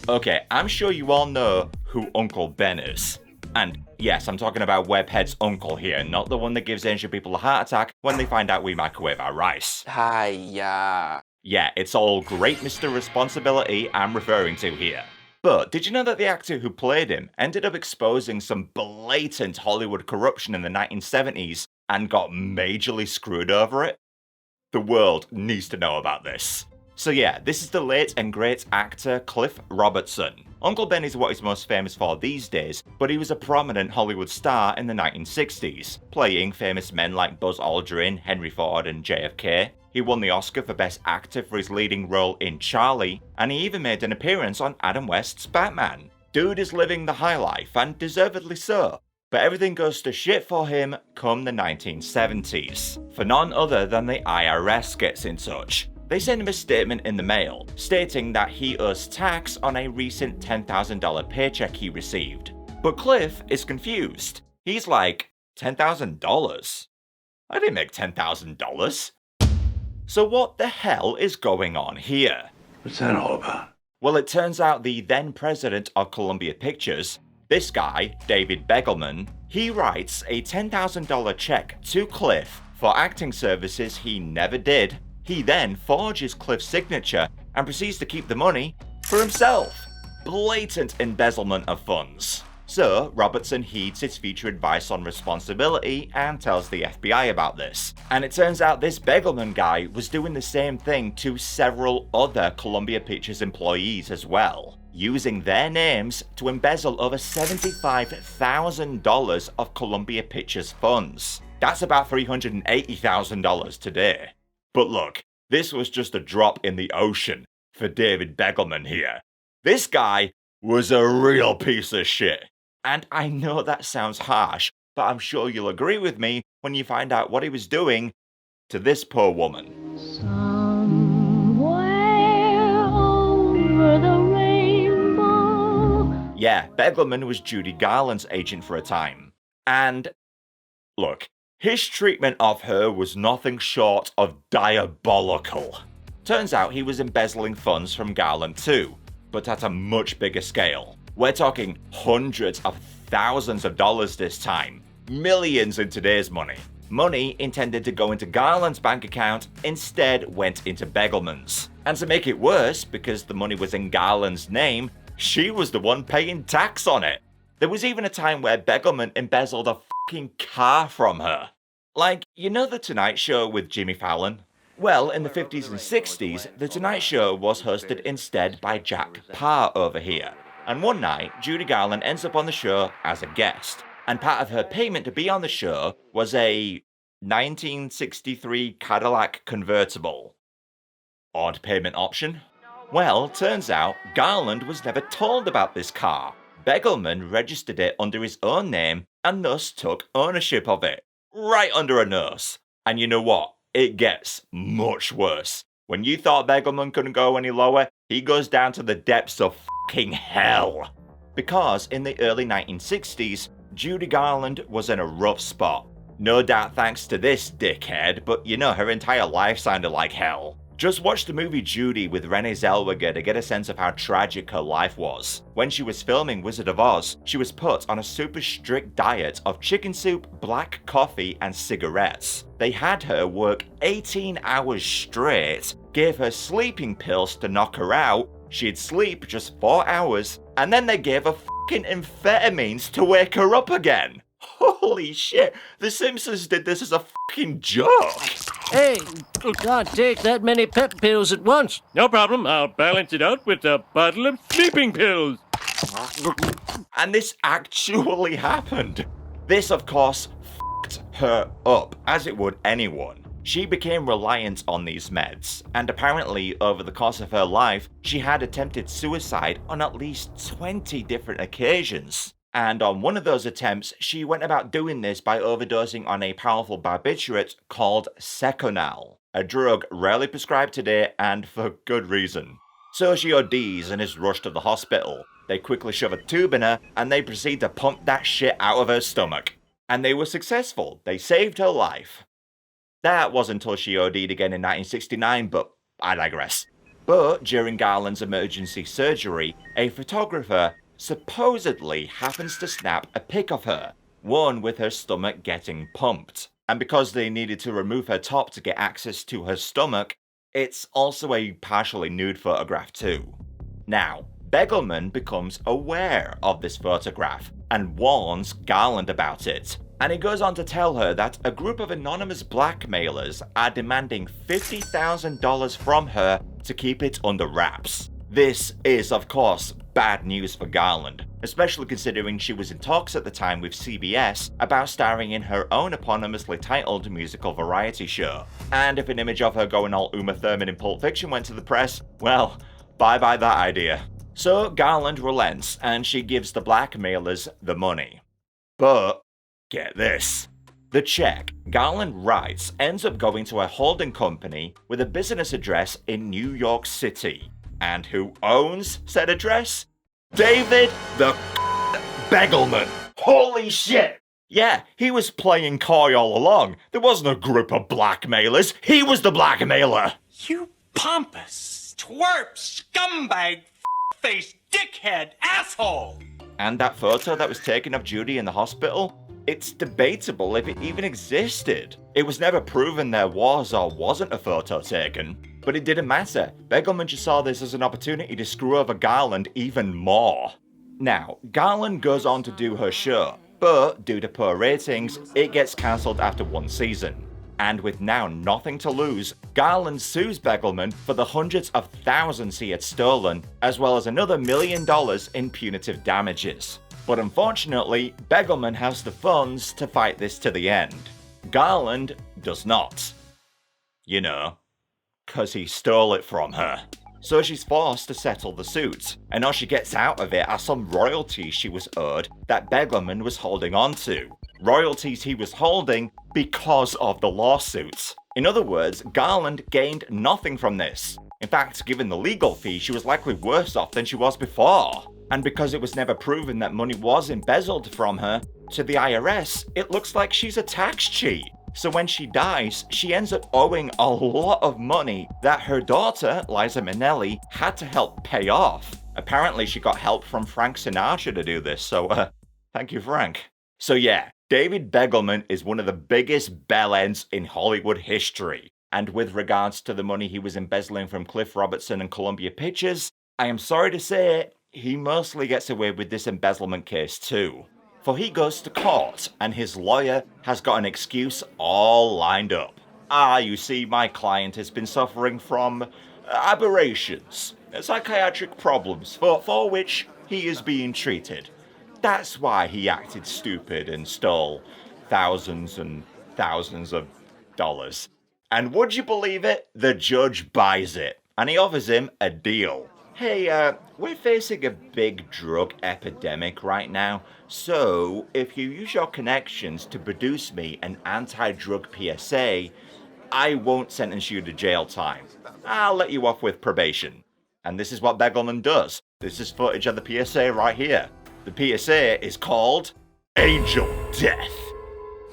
Okay, I'm sure you all know who Uncle Ben is. And yes, I'm talking about Webhead's uncle here, not the one that gives Asian people a heart attack when they find out we microwave our rice. Hiya. Yeah, it's all great Mr. Responsibility I'm referring to here. But did you know that the actor who played him ended up exposing some blatant Hollywood corruption in the 1970s and got majorly screwed over it? The world needs to know about this. So yeah, this is the late and great actor Cliff Robertson. Uncle Ben is what he's most famous for these days, but he was a prominent Hollywood star in the 1960s, playing famous men like Buzz Aldrin, Henry Ford, and JFK. He won the Oscar for Best Actor for his leading role in Charlie, and he even made an appearance on Adam West's Batman. Dude is living the high life, and deservedly so. But everything goes to shit for him come the 1970s, for none other than the IRS gets in touch. They send him a statement in the mail, stating that he owes tax on a recent $10,000 paycheck he received. But Cliff is confused. He's like, $10,000? I didn't make $10,000. So what the hell is going on here? What's that all about? Well, it turns out the then president of Columbia Pictures, this guy, David Begelman, he writes a $10,000 check to Cliff for acting services he never did. He then forges Cliff's signature and proceeds to keep the money for himself. Blatant embezzlement of funds. So, Robertson heeds his future advice on responsibility and tells the FBI about this. And it turns out this Begelman guy was doing the same thing to several other Columbia Pictures employees as well, using their names to embezzle over $75,000 of Columbia Pictures funds. That's about $380,000 today. But look, this was just a drop in the ocean for David Begelman here. This guy was a real piece of shit. And I know that sounds harsh, but I'm sure you'll agree with me when you find out what he was doing to this poor woman. Somewhere over the rainbow. Yeah, Begelman was Judy Garland's agent for a time. And look, his treatment of her was nothing short of diabolical. Turns out he was embezzling funds from Garland too, but at a much bigger scale. We're talking hundreds of thousands of dollars this time, millions in today's money. Money intended to go into Garland's bank account instead went into Begelman's. And to make it worse, because the money was in Garland's name, she was the one paying tax on it. There was even a time where Begelman embezzled a fucking car from her. Like, you know The Tonight Show with Jimmy Fallon? Well, in the 50s and 60s, The Tonight Show was hosted instead by Jack Paar over here. And one night, Judy Garland ends up on the show as a guest. And part of her payment to be on the show was a 1963 Cadillac convertible. Odd payment option? Well, turns out Garland was never told about this car. Begelman registered it under his own name and thus took ownership of it. Right under her nose. And you know what? It gets much worse. When you thought Begelman couldn't go any lower, he goes down to the depths of fucking hell. Because in the early 1960s, Judy Garland was in a rough spot. No doubt thanks to this dickhead, but you know, her entire life sounded like hell. Just watch the movie Judy with Renee Zellweger to get a sense of how tragic her life was. When she was filming Wizard of Oz, she was put on a super strict diet of chicken soup, black coffee, and cigarettes. They had her work 18 hours straight, gave her sleeping pills to knock her out, she'd sleep just 4 hours, and then they gave her fucking amphetamines to wake her up again. Holy shit, The Simpsons did this as a fucking joke. Hey, you can't take that many pep pills at once. No problem, I'll balance it out with a bottle of sleeping pills. And this actually happened. This, of course, fucked her up, as it would anyone. She became reliant on these meds, and apparently over the course of her life, she had attempted suicide on at least 20 different occasions. And on one of those attempts, she went about doing this by overdosing on a powerful barbiturate called Seconal, a drug rarely prescribed today and for good reason. So she ODs and is rushed to the hospital. They quickly shove a tube in her and they proceed to pump that shit out of her stomach. And they were successful. They saved her life. That wasn't until she OD'd again in 1969, but I digress. But during Garland's emergency surgery, a photographer supposedly happens to snap a pic of her, one with her stomach getting pumped. And because they needed to remove her top to get access to her stomach, it's also a partially nude photograph too. Now, Begelman becomes aware of this photograph and warns Garland about it. And he goes on to tell her that a group of anonymous blackmailers are demanding $50,000 from her to keep it under wraps. This is, of course, bad news for Garland, especially considering she was in talks at the time with CBS about starring in her own eponymously titled musical variety show. And if an image of her going all Uma Thurman in Pulp Fiction went to the press, well, bye-bye that idea. So Garland relents and she gives the blackmailers the money. But get this. The check Garland writes ends up going to a holding company with a business address in New York City. And who owns said address? David the Begelman. Holy shit! Yeah, he was playing coy all along. There wasn't a group of blackmailers. He was the blackmailer. You pompous, twerp, scumbag, face, dickhead, asshole! And that photo that was taken of Judy in the hospital? It's debatable if it even existed. It was never proven there was or wasn't a photo taken. But it didn't matter. Begelman just saw this as an opportunity to screw over Garland even more. Now, Garland goes on to do her show, but due to poor ratings, it gets cancelled after one season. And with now nothing to lose, Garland sues Begelman for the hundreds of thousands he had stolen, as well as another $1 million in punitive damages. But unfortunately, Begelman has the funds to fight this to the end. Garland does not. You know, 'cause he stole it from her. So she's forced to settle the suit, and all she gets out of it are some royalties she was owed that Begelman was holding on to. Royalties he was holding because of the lawsuits. In other words, Garland gained nothing from this. In fact, given the legal fee, she was likely worse off than she was before. And because it was never proven that money was embezzled from her, to the IRS, it looks like she's a tax cheat. So when she dies, she ends up owing a lot of money that her daughter, Liza Minnelli, had to help pay off. Apparently she got help from Frank Sinatra to do this, so thank you, Frank. So yeah, David Begelman is one of the biggest bellends in Hollywood history. And with regards to the money he was embezzling from Cliff Robertson and Columbia Pictures, I am sorry to say, he mostly gets away with this embezzlement case too. For he goes to court, and his lawyer has got an excuse all lined up. You see, my client has been suffering from aberrations, psychiatric problems, for which he is being treated. That's why he acted stupid and stole thousands and thousands of dollars. And would you believe it? The judge buys it, and he offers him a deal. Hey, we're facing a big drug epidemic right now, so if you use your connections to produce me an anti-drug PSA, I won't sentence you to jail time. I'll let you off with probation. And this is what Begelman does. This is footage of the PSA right here. The PSA is called Angel Death.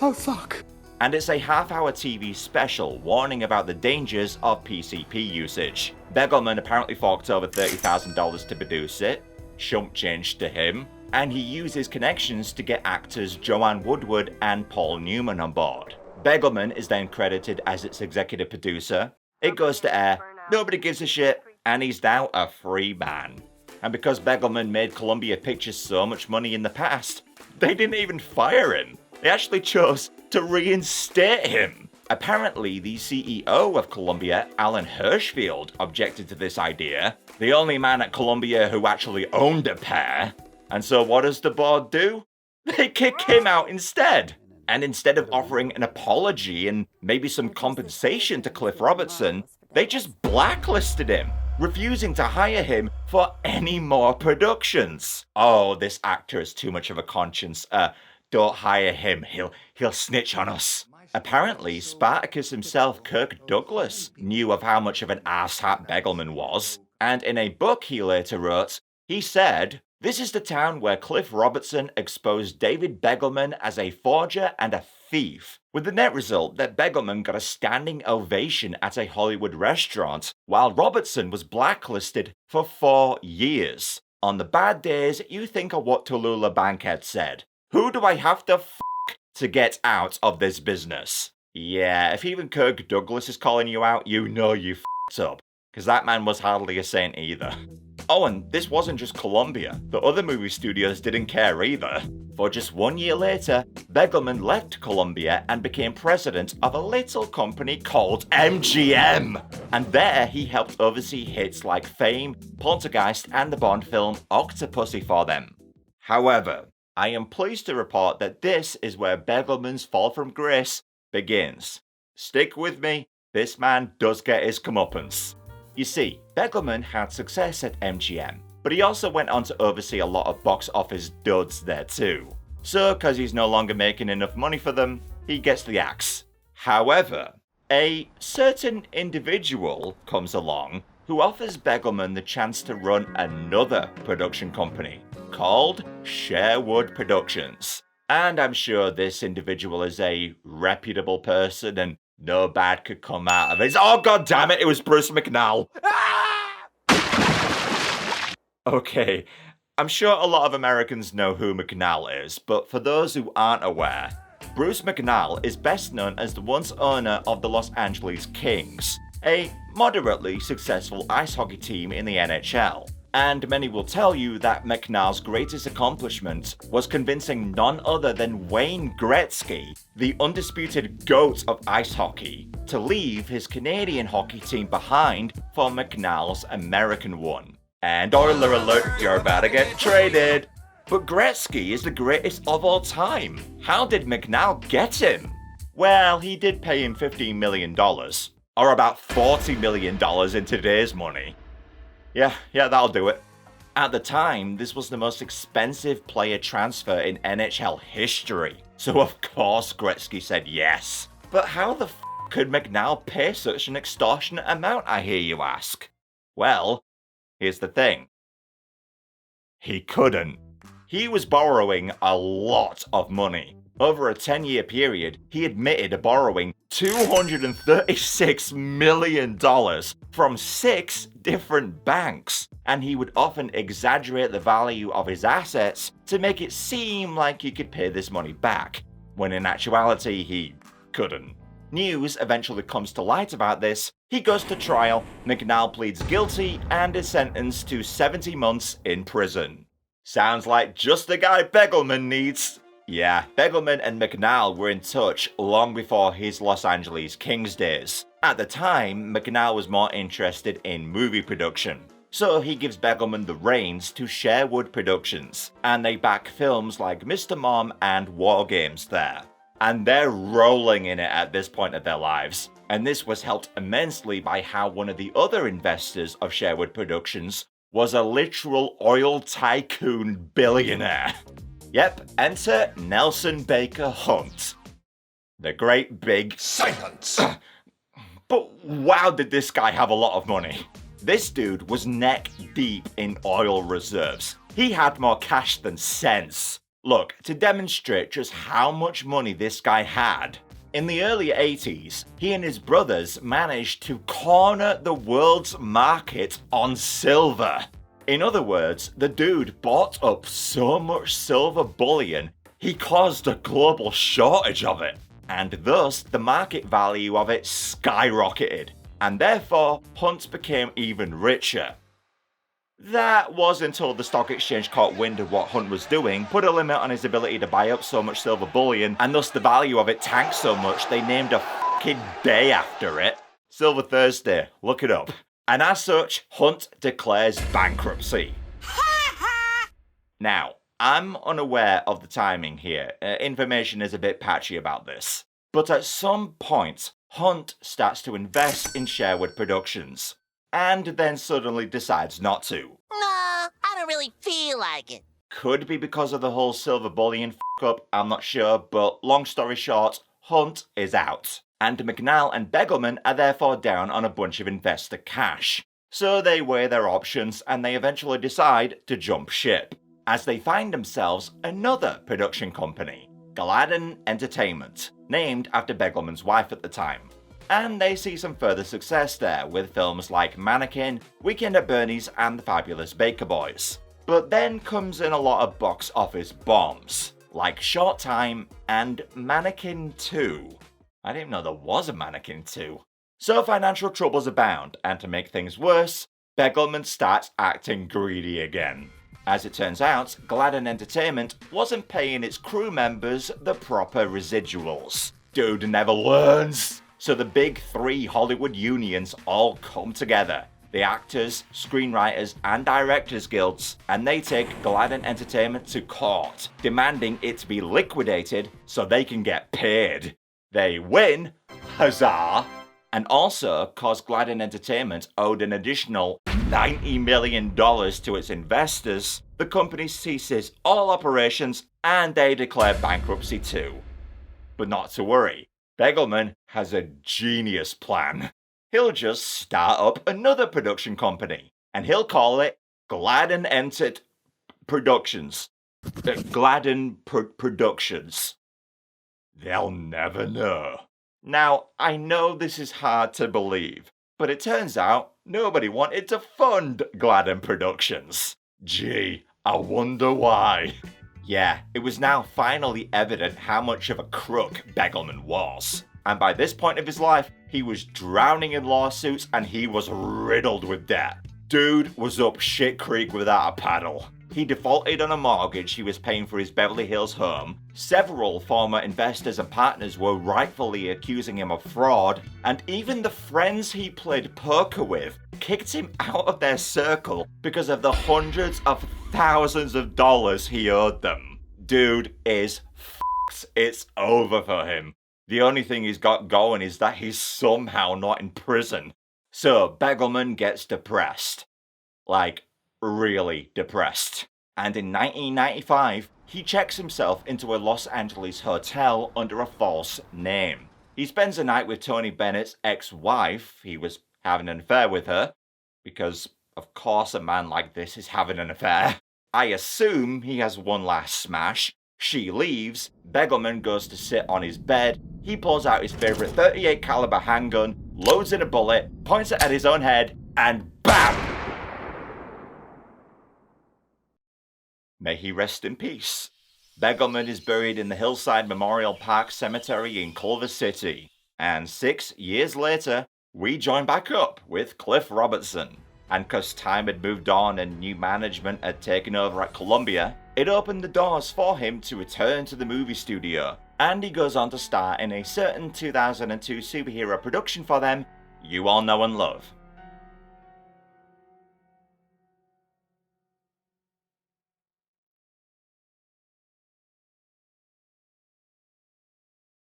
Oh, fuck. And it's a half-hour TV special warning about the dangers of PCP usage. Begelman apparently forked over $30,000 to produce it, chump change to him, and he used his connections to get actors Joanne Woodward and Paul Newman on board. Begelman is then credited as its executive producer. It goes to air, nobody gives a shit, and he's now a free man. And because Begelman made Columbia Pictures so much money in the past, they didn't even fire him. They actually chose to reinstate him. Apparently, the CEO of Columbia, Alan Hirschfield, objected to this idea, the only man at Columbia who actually owned a pair. And so what does the board do? They kick him out instead. And instead of offering an apology and maybe some compensation to Cliff Robertson, they just blacklisted him, refusing to hire him for any more productions. Oh, this actor is too much of a conscience. Don't hire him, he'll snitch on us. Apparently, Spartacus himself, Kirk Douglas, knew of how much of an asshat Begelman was, and in a book he later wrote, he said, "This is the town where Cliff Robertson exposed David Begelman as a forger and a thief, with the net result that Begelman got a standing ovation at a Hollywood restaurant, while Robertson was blacklisted for 4 years. On the bad days, you think of what Tallulah Bankhead said. Who do I have to f*** to get out of this business? Yeah, if even Kirk Douglas is calling you out, you know you f***ed up. Because that man was hardly a saint either. Oh, and this wasn't just Columbia. The other movie studios didn't care either. For just 1 year later, Begelman left Columbia and became president of a little company called MGM. And there he helped oversee hits like Fame, Poltergeist, and the Bond film Octopussy for them. However, I am pleased to report that this is where Begelman's fall from grace begins. Stick with me, this man does get his comeuppance. You see, Begelman had success at MGM, but he also went on to oversee a lot of box office duds there too. So, cause he's no longer making enough money for them, he gets the axe. However, a certain individual comes along who offers Begelman the chance to run another production company called Sherwood Productions. And I'm sure this individual is a reputable person and no bad could come out of it. Oh god damn it, it was Bruce McNall. Okay, I'm sure a lot of Americans know who McNall is, but for those who aren't aware, Bruce McNall is best known as the once owner of the Los Angeles Kings, a moderately successful ice hockey team in the NHL. And many will tell you that McNall's greatest accomplishment was convincing none other than Wayne Gretzky, the undisputed GOAT of ice hockey, to leave his Canadian hockey team behind for McNall's American one. And Oiler alert, you're about to get traded. But Gretzky is the greatest of all time. How did McNall get him? Well, he did pay him $15 million, or about $40 million in today's money. Yeah, that'll do it. At the time, this was the most expensive player transfer in NHL history, so of course Gretzky said yes. But how the f*** could McNall pay such an extortionate amount, I hear you ask? Well, here's the thing. He couldn't. He was borrowing a lot of money. Over a 10-year period, he admitted borrowing $236 million from 6 different banks, and he would often exaggerate the value of his assets to make it seem like he could pay this money back, when in actuality he couldn't. News eventually comes to light about this, he goes to trial, McNall pleads guilty, and is sentenced to 70 months in prison. Sounds like just the guy Begelman needs. Yeah, Begelman and McNall were in touch long before his Los Angeles Kings days. At the time, McNall was more interested in movie production, so he gives Begelman the reins to Sherwood Productions, and they back films like Mr. Mom and War Games there. And they're rolling in it at this point of their lives. And this was helped immensely by how one of the other investors of Sherwood Productions was a literal oil tycoon billionaire. Yep, enter Nelson Baker Hunt. The great big Silence! But wow, did this guy have a lot of money. This dude was neck deep in oil reserves. He had more cash than sense. Look, to demonstrate just how much money this guy had, in the early 80s, he and his brothers managed to corner the world's market on silver. In other words, the dude bought up so much silver bullion, he caused a global shortage of it. And thus, the market value of it skyrocketed. And therefore, Hunt became even richer. That was until the stock exchange caught wind of what Hunt was doing, put a limit on his ability to buy up so much silver bullion, and thus the value of it tanked so much they named a f***ing day after it. Silver Thursday, look it up. And as such, Hunt declares bankruptcy. Now, I'm unaware of the timing here. Information is a bit patchy about this. But at some point, Hunt starts to invest in Sherwood Productions, and then suddenly decides not to. No, I don't really feel like it. Could be because of the whole silver bullion f***up, I'm not sure, but long story short, Hunt is out. And McNall and Begelman are therefore down on a bunch of investor cash. So they weigh their options and they eventually decide to jump ship, as they find themselves another production company, Gladden Entertainment. named after Begelman's wife at the time. And they see some further success there with films like Mannequin, Weekend at Bernie's, and The Fabulous Baker Boys. But then comes in a lot of box office bombs, like Short Time and Mannequin 2. I didn't know there was a Mannequin 2. So financial troubles abound, and to make things worse, Begelman starts acting greedy again. As it turns out, Gladden Entertainment wasn't paying its crew members the proper residuals. Dude never learns! So the big three Hollywood unions all come together. The actors, screenwriters, and directors guilds, and they take Gladden Entertainment to court, demanding it be liquidated so they can get paid. They win, huzzah, and also cause Gladden Entertainment owed an additional $90 million to its investors. The company ceases all operations and they declare bankruptcy too. But not to worry, Begelman has a genius plan. He'll just start up another production company, and he'll call it Gladden Productions. Gladden Productions. They'll never know. Now, I know this is hard to believe, but it turns out nobody wanted to fund Gladden Productions. Gee, I wonder why. Yeah, it was now finally evident how much of a crook Begelman was. And by this point of his life, he was drowning in lawsuits and he was riddled with debt. Dude was up shit creek without a paddle. He defaulted on a mortgage he was paying for his Beverly Hills home. Several former investors and partners were rightfully accusing him of fraud, and even the friends he played poker with kicked him out of their circle because of the hundreds of thousands of dollars he owed them. Dude is f***ed. It's over for him. The only thing he's got going is that he's somehow not in prison. So Begelman gets depressed. Like, really depressed. And in 1995, he checks himself into a Los Angeles hotel under a false name. He spends a night with Tony Bennett's ex-wife. He was having an affair with her, because of course a man like this is having an affair. I assume he has one last smash. She leaves, Begelman goes to sit on his bed, he pulls out his favorite .38 caliber handgun, loads in a bullet, points it at his own head, and BAM! May he rest in peace. Begelman is buried in the Hillside Memorial Park Cemetery in Culver City. And 6 years later, we join back up with Cliff Robertson. And cause time had moved on and new management had taken over at Columbia, it opened the doors for him to return to the movie studio. And he goes on to star in a certain 2002 superhero production for them you all know and love.